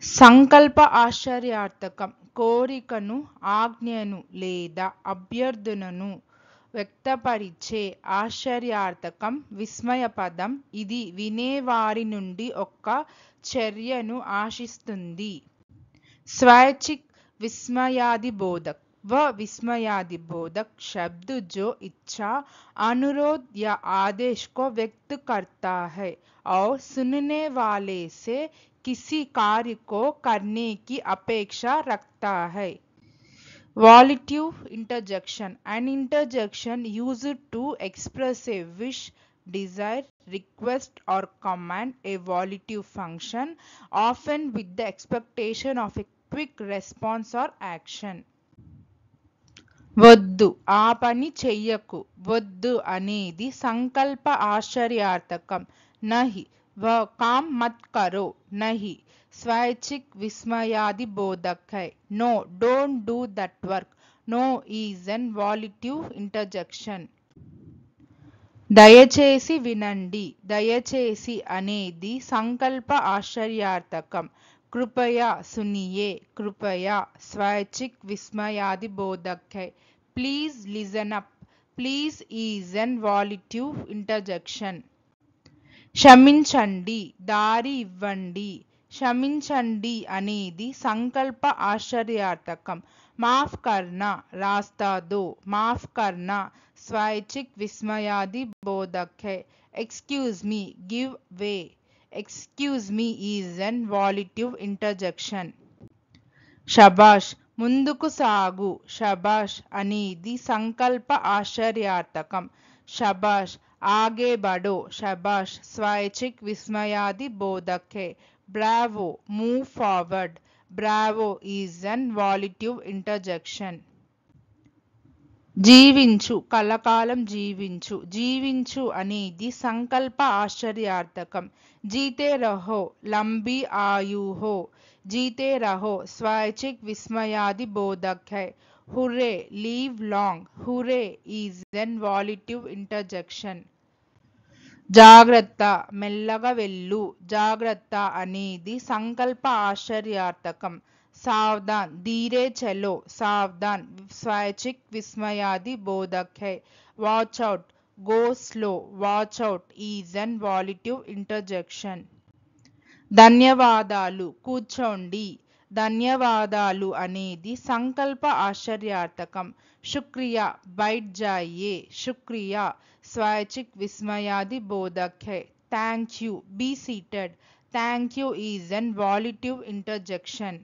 సంకల్ప ఆశ్చర్యార్థకం కోరికను, ఆజ్ఞను లేదా అభ్యర్థనను వ్యక్తపరిచే ఆశ్చర్యార్థకం విస్మయపదం. ఇది వినేవారి నుండి ఒక చర్యను ఆశిస్తుంది. स्वैच्छिक विस्मयादिबोधक व विस्मयादिबोधक शब्द जो इच्छा, अनुरोध या आदेश को व्यक्त करता है और सुनने वाले से किसी कार्य को करने की अपेक्षा रखता है. Volitive interjection: an interjection used to express a wish, desire, request or command. A volitive function, often with the expectation of a quick response or action. వద్దు, ఆ పని చెయ్యకు. వద్దు అనేది సంకల్ప ఆశ్చర్యార్థకం. నహి వ काम मत करो. నహి स्वैच्छिक विस्मयादिबोधक है. No, don't do that work. No is an volitive interjection. దయచేసి వినండి. దయచేసి అనేది సంకల్ప ఆశ్చర్యార్థకం. कृपया सुनिए. कृपया स्वैच्छिक विस्मयादिबोधक है. Please listen up. Please is an volitive interjection. క్షమించండి, దారి ఇవ్వండి. క్షమించండి అనేది సంకల్ప ఆశ్చర్యార్థకం. మాఫ్ కర్నా, రాస్తా దో. మాఫ్ కర్నా स्वैच्छिक विस्मयादिबोधक है. Excuse me, give way. Excuse me is an volitive interjection. షబాష్, ముందుకు సాగు. షబాష్ అనేది సంకల్ప ఆశ్చర్యార్థకం. షబాష్, ఆగే బడో. షబాష్ स्वैच्छिक विस्मयादिबोधक है. Bravo, move forward. Bravo is an volitive interjection. జీవించు, కలకాలం జీవించు. జీవించు అనేది సంకల్ప ఆశ్చర్యార్థకం. జీతే రహో, లంబీ ఆయు హో. జీతే రహో स्वैच्छिक विस्मयादिबोधक है. Hurray, live long. Hurray is an volitive interjection. జాగ్రత్త, మెల్లగా వెళ్ళు. జాగ్రత్త అనేది సంకల్ప ఆశ్చర్యార్థకం. सावधान, धीरे चलो. सावधान स्वैच्छिक विस्मयादिबोधक है. Watch out, go slow. Watch out is an volitive interjection. ధన్యవాదాలు, కూర్చోండి. ధన్యవాదాలు అనేది సంకల్ప ఆశ్చర్యార్థకం. शुक्रिया, बैठ जाइए. शुक्रिया स्वैच्छिक विस्मयादिबोधक है. Thank you, be seated. Thank you is an volitive interjection.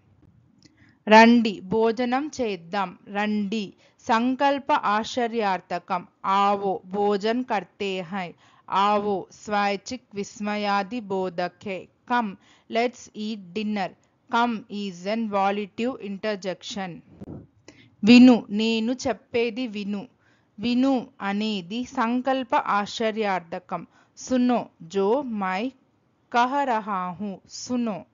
రండి, భోజనం చేద్దాం. రండి సంకల్ప ఆశ్చర్యార్థకం. आवो, भोजन करते हैं. आवो स्वैच्छिक विस्मयादिबोधक है. Come, let's eat dinner. Come is an volitive interjection. విను, నేను చెప్పేది విను. విను అనేది సంకల్ప ఆశ్చర్యార్థకం. सुनो, जो मैं कह रहा हूँ. सुनो.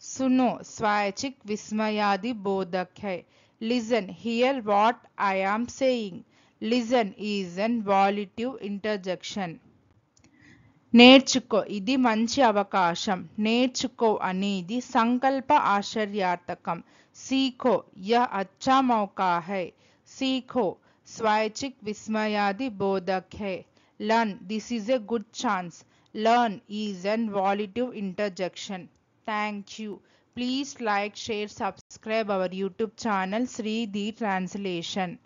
सुनो स्वैच्छिक विस्मयादिबोधक है. Listen, here what I am saying. Listen is an volitive interjection. నేర్చుకో, ఇది మంచి అవకాశం. నేర్చుకో అనేది సంకల్ప ఆశ్చర్యార్థకం. सीखो, यह अच्छा मौका है. सीखो स्वैच्छिक विस्मयादिबोधक है. Learn, this is a good chance. Learn is an volitive interjection. Thank you. Please like, share, subscribe our YouTube channel Sri the Translation.